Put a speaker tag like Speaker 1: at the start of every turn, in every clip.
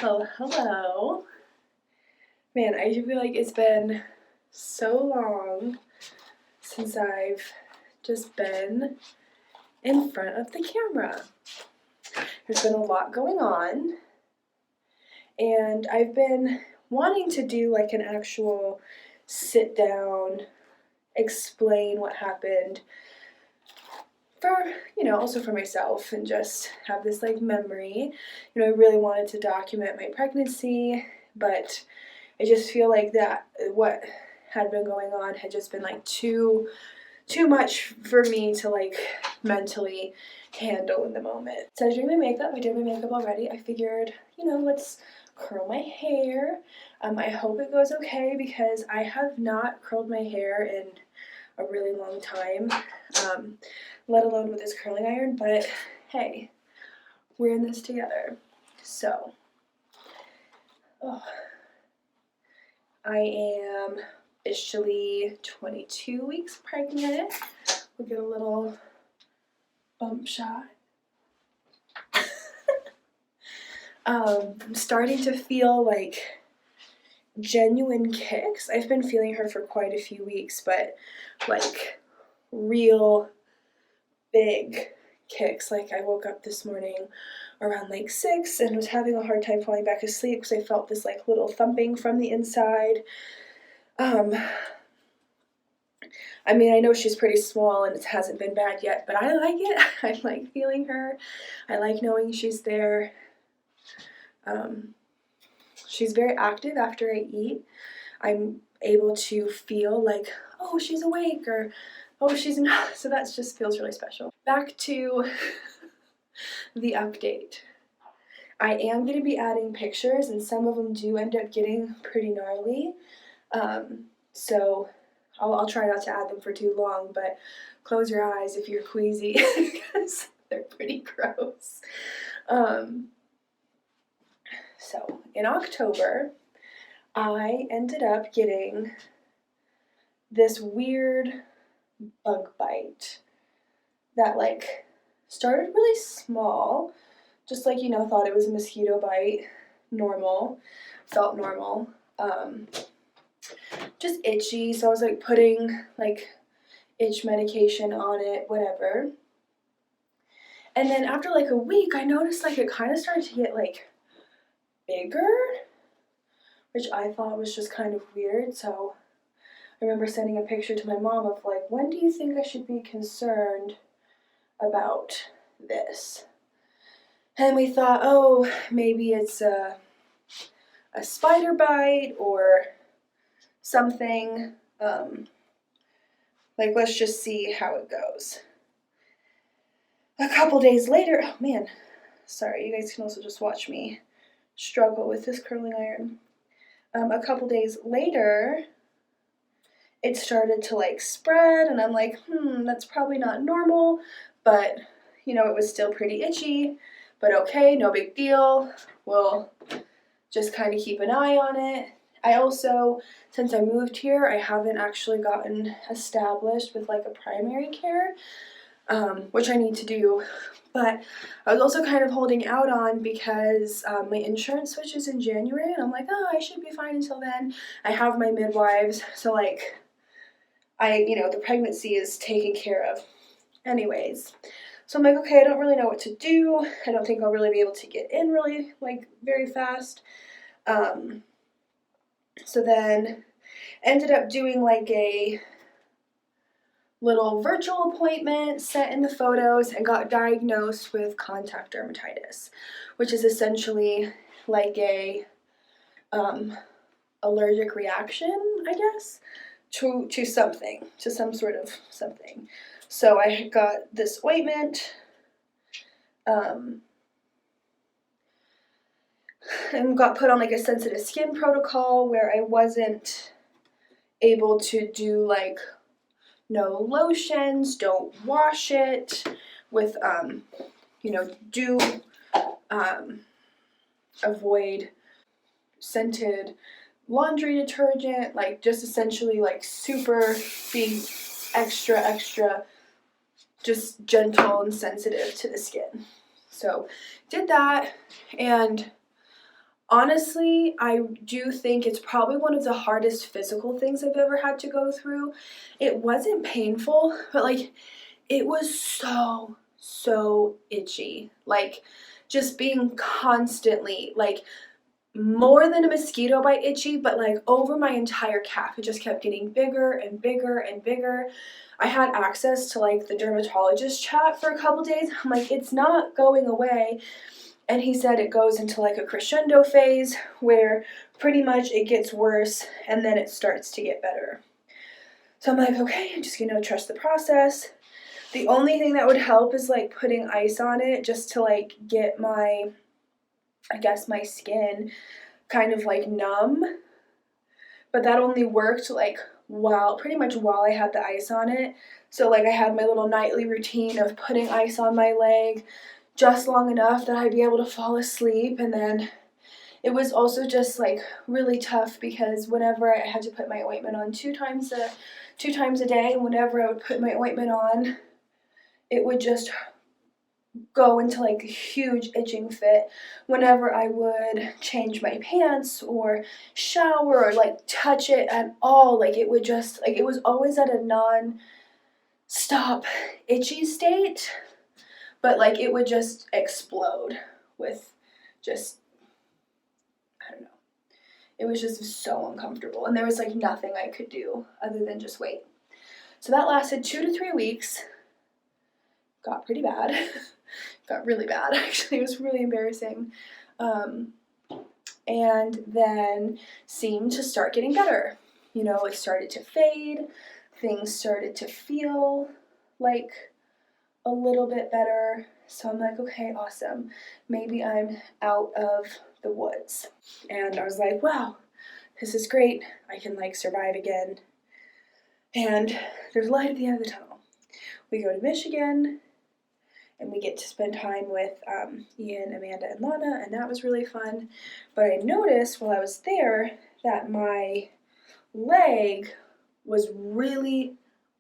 Speaker 1: Well, hello. Man, I feel like it's been so long since I've just been in front of the camera. There's been a lot going on, and I've been wanting to do like an actual sit down, explain what happened for, also for myself, and just have this like memory. I really wanted to document my pregnancy, but I just feel like that what had been going on had just been like too much for me to like mentally handle in the moment. So I was doing my makeup. I did my makeup already. I figured, let's curl my hair. I hope it goes okay because I have not curled my hair in a really long time, let alone with this curling iron, but hey, we're in this together. So, I am officially 22 weeks pregnant. We'll get a little bump shot. I'm starting to feel like genuine kicks. I've been feeling her for quite a few weeks, but like real big kicks. Like I woke up this morning around like 6 and was having a hard time falling back asleep because I felt this like little thumping from the inside. I mean, I know she's pretty small and it hasn't been bad yet, but I like it. I like feeling her. I like knowing she's there. She's very active after I eat. I'm able to feel like, oh, she's awake, or oh, she's not. So that just feels really special. Back to the update. I am going to be adding pictures, and some of them do end up getting pretty gnarly. So I'll try not to add them for too long, but close your eyes if you're queasy because they're pretty gross. So in October, I ended up getting this weird bug bite that like started really small, just like, thought it was a mosquito bite, normal, felt normal, just itchy, so I was like putting like itch medication on it, whatever. And then after like a week, I noticed like it kind of started to get like bigger, which I thought was just kind of weird. So I remember sending a picture to my mom of like, when do you think I should be concerned about this? And we thought, oh, maybe it's a spider bite or something. Like, let's just see how it goes. A couple days later, oh man, sorry, you guys can also just watch me struggle with this curling iron. A couple days later, it started to like spread, and I'm like, that's probably not normal, but it was still pretty itchy, but okay, no big deal. We'll just kind of keep an eye on it. I also, since I moved here, I haven't actually gotten established with like a primary care, which I need to do. But I was also kind of holding out on because my insurance switches in January, and I'm like, oh, I should be fine until then. I have my midwives, so like, the pregnancy is taken care of. Anyways, so I'm like, okay, I don't really know what to do. I don't think I'll really be able to get in really, like, very fast. So then ended up doing like a little virtual appointment, sent in the photos, and got diagnosed with contact dermatitis, which is essentially like a allergic reaction, I guess, to something, to some sort of something. So I got this ointment, and got put on like a sensitive skin protocol where I wasn't able to do like no lotions, don't wash it with, do avoid scented laundry detergent, like just essentially like super being extra just gentle and sensitive to the skin. So did that, and honestly, I do think it's probably one of the hardest physical things I've ever had to go through. It wasn't painful, but like it was so itchy. Like just being constantly like more than a mosquito bite itchy, but like over my entire calf. It just kept getting bigger and bigger and bigger. I had access to like the dermatologist chat for a couple days. I'm like, it's not going away. And he said it goes into like a crescendo phase where pretty much it gets worse and then it starts to get better. So I'm like, okay, I'm just gonna trust the process. The only thing that would help is like putting ice on it just to like get my, I guess, my skin kind of like numb. But that only worked like pretty much while I had the ice on it. So like I had my little nightly routine of putting ice on my leg just long enough that I'd be able to fall asleep. And then it was also just like really tough because whenever I had to put my ointment on two times a day, and whenever I would put my ointment on, it would just go into like a huge itching fit whenever I would change my pants or shower or like touch it at all. Like it would just like it was always at a non-stop itchy state, but like it would just explode with just, I don't know. It was just so uncomfortable and there was like nothing I could do other than just wait. So that lasted 2 to 3 weeks. Got pretty bad. Got really bad, actually. It was really embarrassing. And then seemed to start getting better. You know, it started to fade. Things started to feel like a little bit better. So I'm like, okay, awesome. Maybe I'm out of the woods. And I was like, wow, this is great. I can like survive again. And there's light at the end of the tunnel. We go to Michigan. And we get to spend time with Ian, Amanda, and Lana, and that was really fun. But I noticed while I was there that my leg was really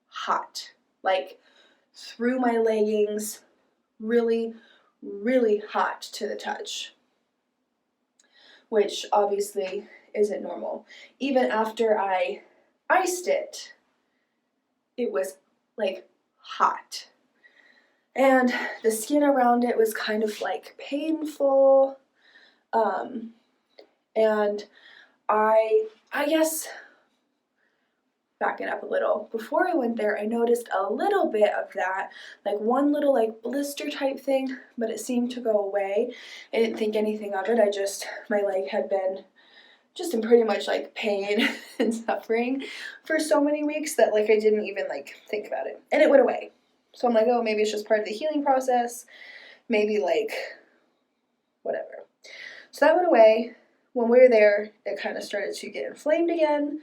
Speaker 1: hot. Like, through my leggings, really, really hot to the touch. Which obviously isn't normal. Even after I iced it, it was, like, hot. And the skin around it was kind of like painful. And I guess, backing up a little, before I went there, I noticed a little bit of that, like one little like blister type thing, but it seemed to go away. I didn't think anything of it. My leg had been just in pretty much like pain and suffering for so many weeks that like I didn't even like think about it. And it went away. So I'm like, oh, maybe it's just part of the healing process. Maybe like, whatever. So that went away. When we were there, it kind of started to get inflamed again.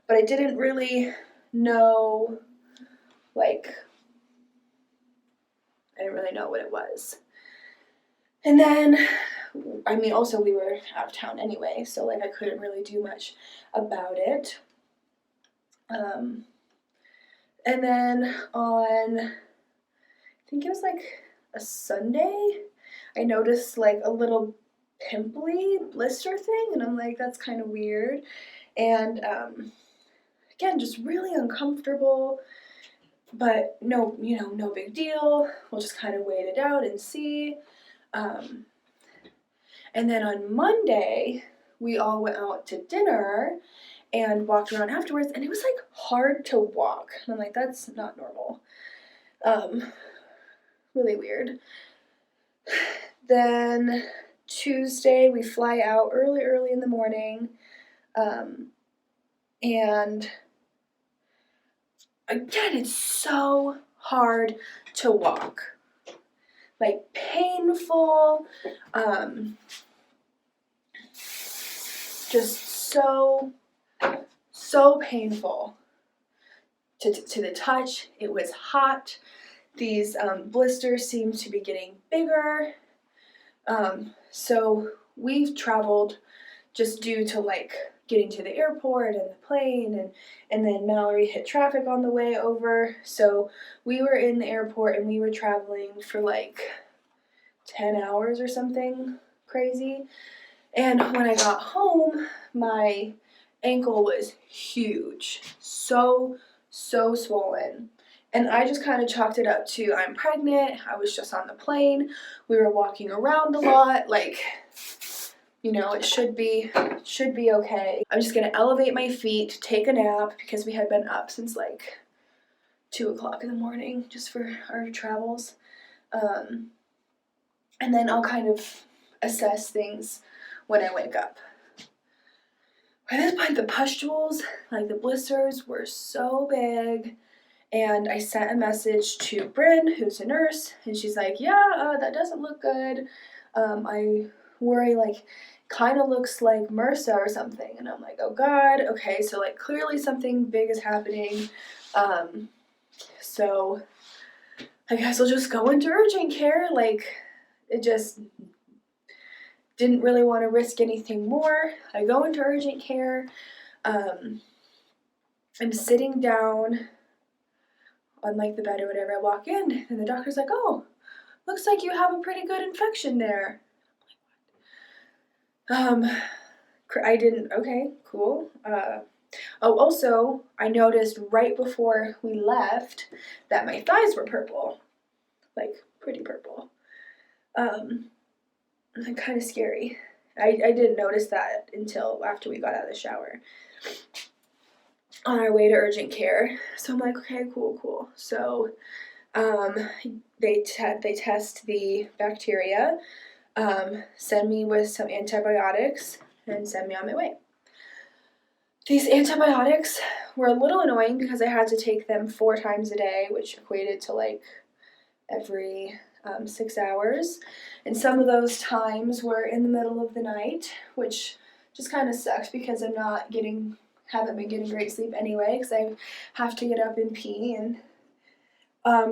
Speaker 1: But I didn't really know, like, I didn't really know what it was. And then, I mean, also we were out of town anyway. So like I couldn't really do much about it. And then on, I think it was like a Sunday, I noticed like a little pimply blister thing, and I'm like, that's kind of weird. And again, just really uncomfortable, but no big deal. We'll just kind of wait it out and see. And then on Monday, we all went out to dinner and walked around afterwards, and it was like hard to walk. And I'm like, that's not normal. Really weird. Then Tuesday, we fly out early in the morning. And again, it's so hard to walk. Like painful, just so painful to the touch. It was hot. These blisters seem to be getting bigger. So we've traveled just due to like getting to the airport and the plane, and then Mallory hit traffic on the way over. So we were in the airport and we were traveling for like 10 hours or something crazy. And when I got home, my ankle was huge, so swollen. And I just kind of chalked it up to I'm pregnant, I was just on the plane, we were walking around a lot, like, you know, it should be okay. I'm just gonna elevate my feet, take a nap, because we had been up since like 2 o'clock in the morning just for our travels. And then I'll kind of assess things when I wake up. By this point, the pustules, like the blisters, were so big. And I sent a message to Bryn, who's a nurse, and she's like, yeah, that doesn't look good. I worry, like, kind of looks like MRSA or something. And I'm like, oh God, okay, so like clearly something big is happening. So I guess I'll just go into urgent care. Like, it just didn't really want to risk anything more. I go into urgent care. I'm sitting down on like the bed or whatever. I walk in and the doctor's like, oh, looks like you have a pretty good infection there. I didn't, okay, cool. Also, I noticed right before we left that my thighs were purple, like pretty purple. Kind of scary. I didn't notice that until after we got out of the shower on our way to urgent care. So I'm like, okay, cool. So they test the bacteria, send me with some antibiotics, and send me on my way. These antibiotics were a little annoying because I had to take them 4 times a day, which equated to like every 6 hours. And some of those times were in the middle of the night, which just kind of sucks because haven't been getting great sleep anyway, because I have to get up and pee. And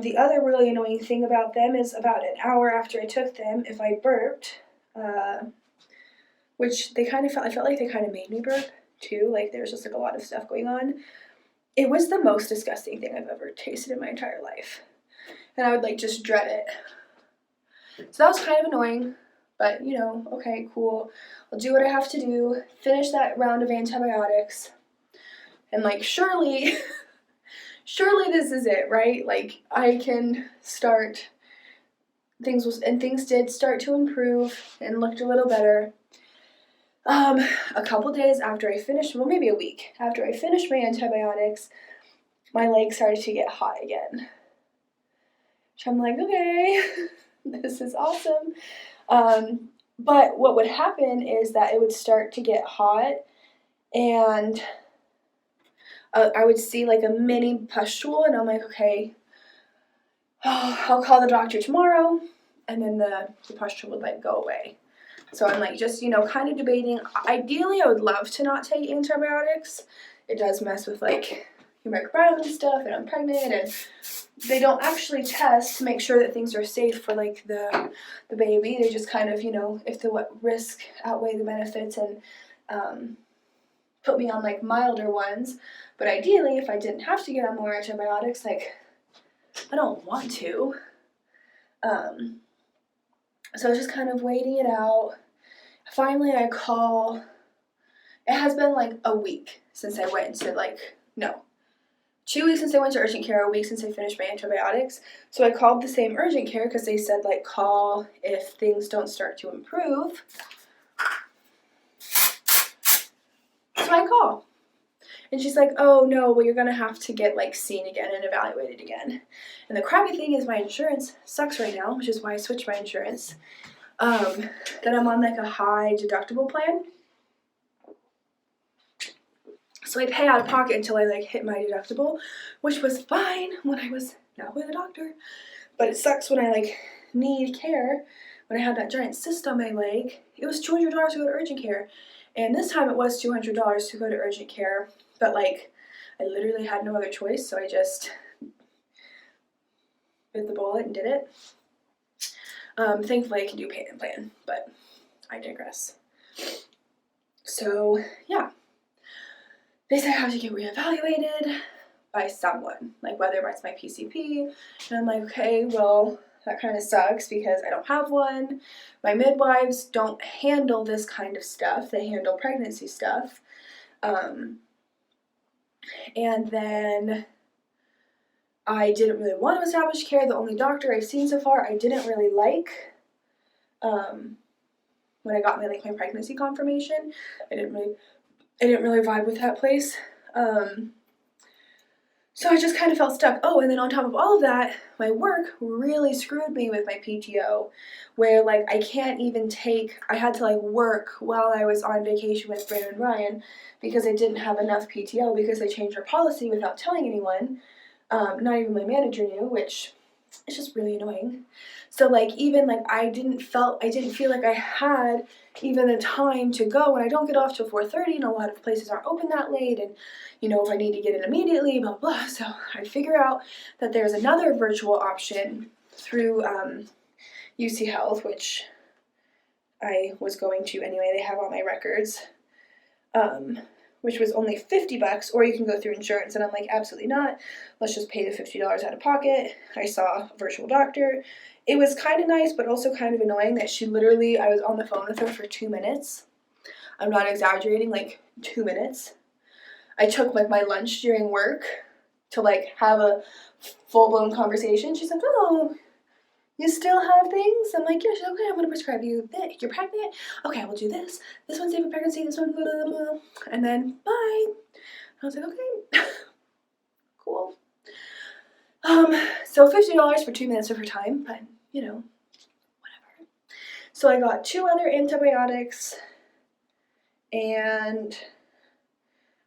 Speaker 1: the other really annoying thing about them is about an hour after I took them, if I burped, which I felt like they kind of made me burp too, like there was just like a lot of stuff going on. It was the most disgusting thing I've ever tasted in my entire life. And I would like just dread it. So that was kind of annoying, but you know, okay, cool. I'll do what I have to do, finish that round of antibiotics, and like surely this is it, right? Like I can start things did start to improve and looked a little better. A couple days after I finished, well, maybe a week after I finished my antibiotics, my legs started to get hot again. Which I'm like, okay, this is awesome. But what would happen is that it would start to get hot, and I would see like a mini pustule, and I'm like, okay, I'll call the doctor tomorrow, and then the pustule would like go away. So I'm like just, you know, kind of debating. Ideally, I would love to not take antibiotics. It does mess with like your microbiome and stuff, and I'm pregnant, and they don't actually test to make sure that things are safe for like the baby. They just kind of, you know, if the risk outweigh the benefits, and put me on like milder ones. But ideally, if I didn't have to get on more antibiotics, like I don't want to. So I was just kind of waiting it out. Finally, I call. It has been like a week since I went to 2 weeks since I went to urgent care, a week since I finished my antibiotics. So I called the same urgent care because they said like call if things don't start to improve. So I call. And she's like, oh no, well you're gonna have to get like seen again and evaluated again. And the crappy thing is my insurance sucks right now, which is why I switched my insurance. That I'm on like a high deductible plan. So I pay out of pocket until I like hit my deductible, which was fine when I was not with a doctor. But it sucks when I like need care. When I had that giant cyst on my leg, it was $200 to go to urgent care. And this time it was $200 to go to urgent care. But like, I literally had no other choice, so I just bit the bullet and did it. Thankfully I can do payment plan, but I digress. So yeah, they said I have to get reevaluated by someone, like whether it's my PCP, and I'm like, okay, well, that kind of sucks because I don't have one. My midwives don't handle this kind of stuff. They handle pregnancy stuff. And then I didn't really want to establish care. The only doctor I've seen so far I didn't really like. When I got my pregnancy confirmation, I didn't really vibe with that place. So I just kind of felt stuck. Oh, and then on top of all of that, my work really screwed me with my PTO, where I can't even I had to work while I was on vacation with Brandon and Ryan because I didn't have enough PTO because they changed their policy without telling anyone. Not even my manager knew, which is just really annoying. So even I didn't feel like I had even the time to go, and I don't get off till 4:30, and a lot of places aren't open that late, and if I need to get in immediately, blah blah. So I figure out that there's another virtual option through UC Health, which I was going to anyway. They have all my records, which was only $50, or you can go through insurance. And I'm like, absolutely not. Let's just pay the $50 out of pocket. I saw a virtual doctor. It was kind of nice, but also kind of annoying that I was on the phone with her for 2 minutes. I'm not exaggerating, 2 minutes. I took my lunch during work to have a full-blown conversation. She's like, oh, you still have things? I'm like, yeah. She's like, okay, I'm going to prescribe you this. You're pregnant? Okay, we'll do this. This one's safe for pregnancy, this one, blah, blah, blah. And then, bye. I was like, okay, cool. So $50 for 2 minutes of her time, but, whatever. So I got 2 other antibiotics and,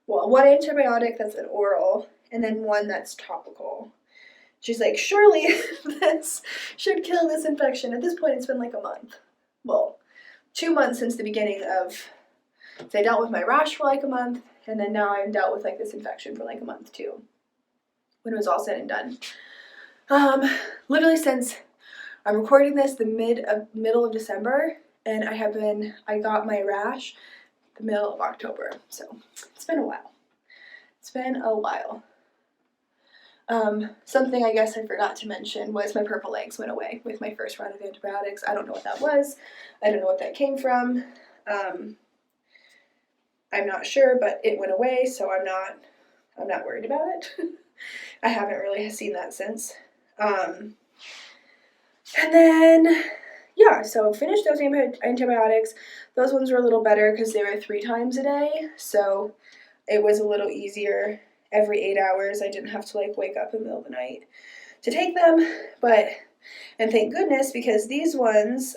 Speaker 1: one antibiotic that's an oral, and then one that's topical. She's like, surely this should kill this infection. At this point, it's been a month. Well, 2 months since the beginning of, so I dealt with my rash for a month, and then now I've dealt with this infection for a month too, when it was all said and done. Literally since I'm recording this the middle of December, and I got my rash the middle of October, so it's been a while. Something I guess I forgot to mention was my purple legs went away with my first round of antibiotics. I don't know what that was. I don't know what that came from. I'm not sure, but it went away, so I'm not worried about it. I haven't really seen that since. And then, yeah, so finished those antibiotics. Those ones were a little better because they were 3 times a day, so it was a little easier. Every 8 hours, I didn't have to wake up in the middle of the night to take them, and thank goodness, because these ones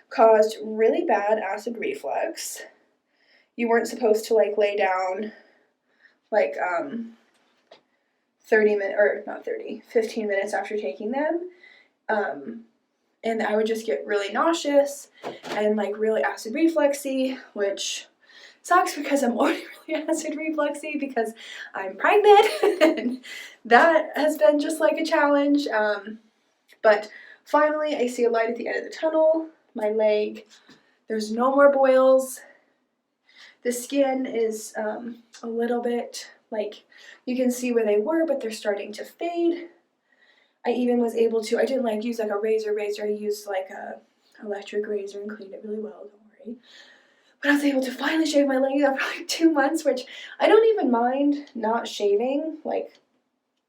Speaker 1: caused really bad acid reflux. You weren't supposed to lay down 15 minutes after taking them, and I would just get really nauseous and really acid refluxy, which sucks because I'm already really acid refluxy because I'm pregnant, and that has been just a challenge, but finally I see a light at the end of the tunnel. My leg, there's no more boils. The skin is a little bit, you can see where they were, but they're starting to fade. I even was able to, I didn't use a razor, I used a electric razor and cleaned it really well, don't worry. But I was able to finally shave my legs after 2 months, which I don't even mind not shaving.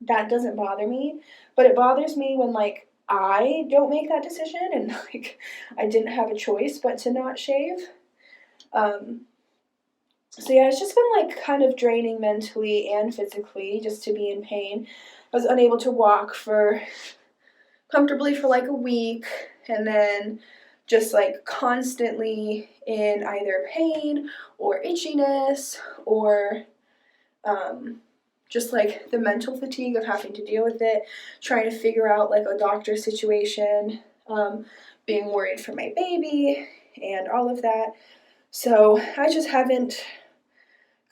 Speaker 1: That doesn't bother me. But it bothers me when, I don't make that decision and, I didn't have a choice but to not shave. So, yeah, it's just been, kind of draining mentally and physically just to be in pain. I was unable to walk comfortably for, a week, and then just constantly in either pain or itchiness or just the mental fatigue of having to deal with it, trying to figure out a doctor situation, being worried for my baby and all of that. So I just haven't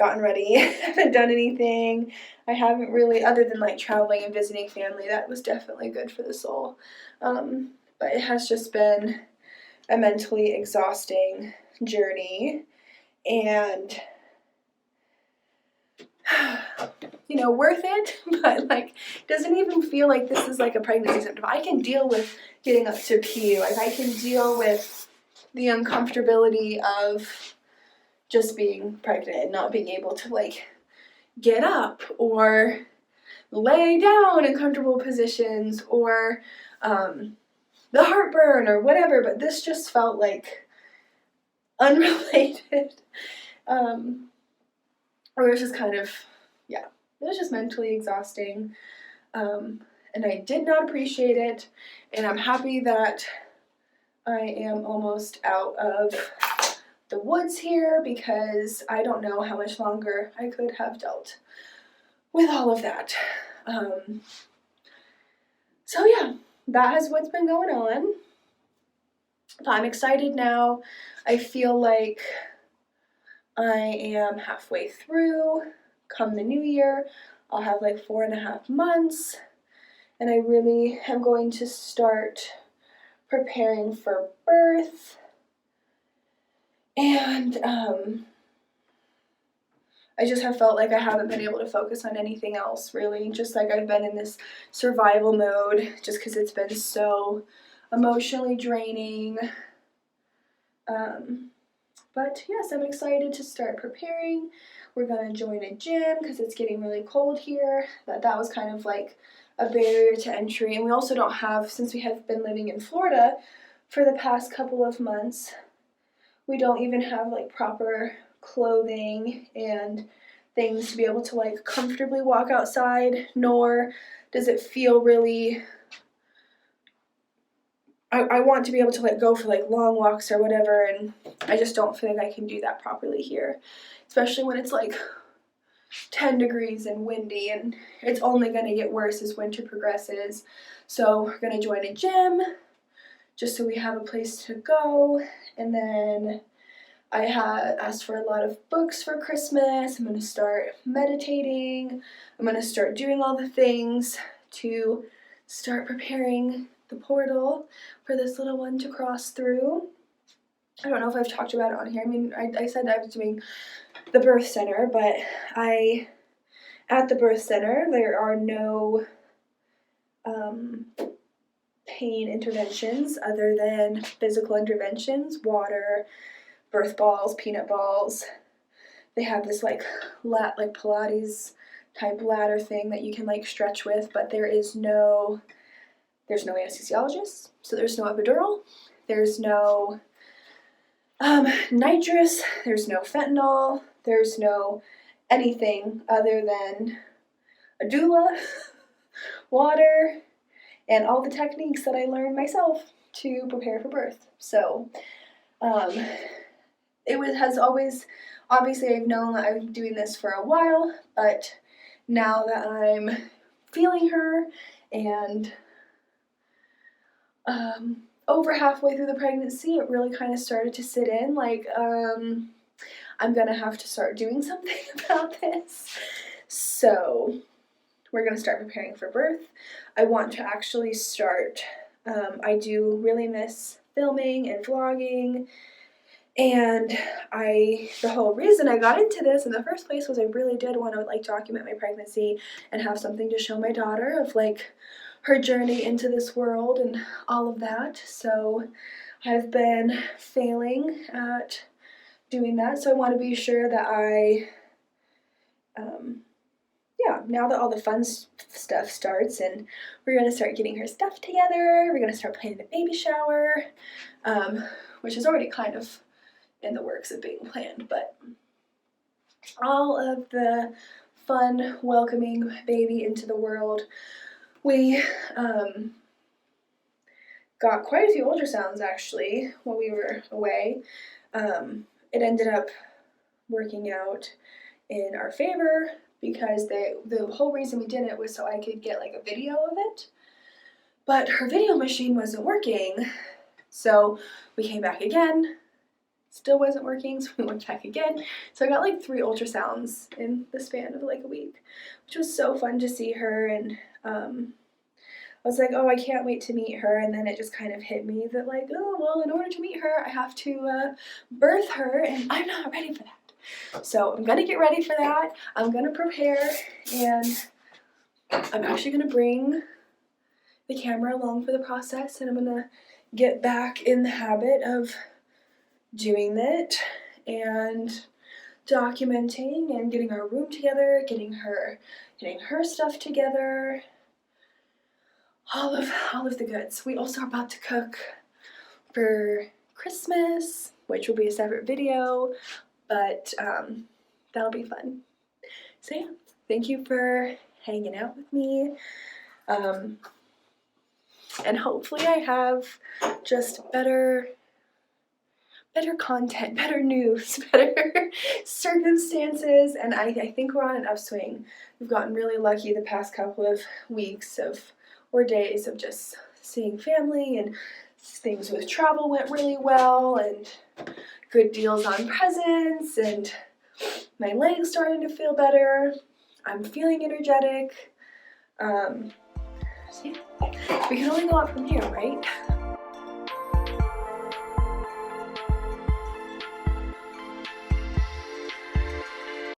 Speaker 1: gotten ready, haven't done anything. I haven't really, other than traveling and visiting family. That was definitely good for the soul. But it has just been a mentally exhausting journey, and worth it, but like doesn't even feel like this is like a pregnancy symptom. I can deal with getting up to pee. Like I can deal with the uncomfortability of just being pregnant and not being able to like get up or lay down in comfortable positions or the heartburn or whatever, but this just felt like unrelated. Or it was just kind of, yeah, it was just mentally exhausting. And I did not appreciate it. And I'm happy that I am almost out of the woods here because I don't know how much longer I could have dealt with all of that. So yeah, that is what's been going on. I'm excited now. I feel like I am halfway through. Come the new year, I'll have like 4.5 months, and I really am going to start preparing for birth. And I just have felt like I haven't been able to focus on anything else, really. Just like I've been in this survival mode, just because it's been so emotionally draining. But yes, I'm excited to start preparing. We're going to join a gym because it's getting really cold here. That was kind of like a barrier to entry. And we also don't have, since we have been living in Florida for the past couple of months, we don't even have like proper clothing and things to be able to like comfortably walk outside, nor does it feel really, I want to be able to like go for like long walks or whatever, and I just don't feel like I can do that properly here, especially when it's like 10 degrees and windy, and it's only going to get worse as winter progresses. So we're going to join a gym just so we have a place to go. And then I had asked for a lot of books for Christmas. I'm going to start meditating. I'm going to start doing all the things to start preparing the portal for this little one to cross through. I don't know if I've talked about it on here. I mean, I said I was doing the birth center, but at the birth center, there are no pain interventions other than physical interventions, water, birth balls, peanut balls. They have this like Pilates type ladder thing that you can like stretch with, but there's no anesthesiologist, so there's no epidural, there's no nitrous, there's no fentanyl, there's no anything other than a doula, water, and all the techniques that I learned myself to prepare for birth. So has always, obviously I've known that I've been doing this for a while, but now that I'm feeling her and over halfway through the pregnancy, it really kind of started to sit in, like, I'm gonna have to start doing something about this. So we're gonna start preparing for birth. I want to actually start, I do really miss filming and vlogging, and the whole reason I got into this in the first place was I really did want to like document my pregnancy and have something to show my daughter of like her journey into this world and all of that. So I've been failing at doing that, so I want to be sure that now that all the fun stuff starts and we're going to start getting her stuff together, we're going to start planning the baby shower, which is already kind of in the works of being planned, but all of the fun welcoming baby into the world. We got quite a few ultrasounds actually while we were away. It ended up working out in our favor because the whole reason we did it was so I could get like a video of it, but her video machine wasn't working, so we came back again, still wasn't working, so we went back again. So I got like 3 ultrasounds in the span of like a week, which was so fun to see her, and I was like, oh, I can't wait to meet her, and then it just kind of hit me that like, oh, well, in order to meet her, I have to birth her, and I'm not ready for that. So I'm gonna get ready for that. I'm gonna prepare, and I'm actually gonna bring the camera along for the process, and I'm gonna get back in the habit of doing it and documenting and getting our room together, getting her stuff together, all of the goods. We also are about to cook for Christmas, which will be a separate video, but that'll be fun. So yeah, thank you for hanging out with me. And hopefully I have just better content, better news, better circumstances, and I think we're on an upswing. We've gotten really lucky the past couple of weeks or days of just seeing family, and things with travel went really well, and good deals on presents, and my leg's starting to feel better. I'm feeling energetic. So yeah, we can only go up from here, right?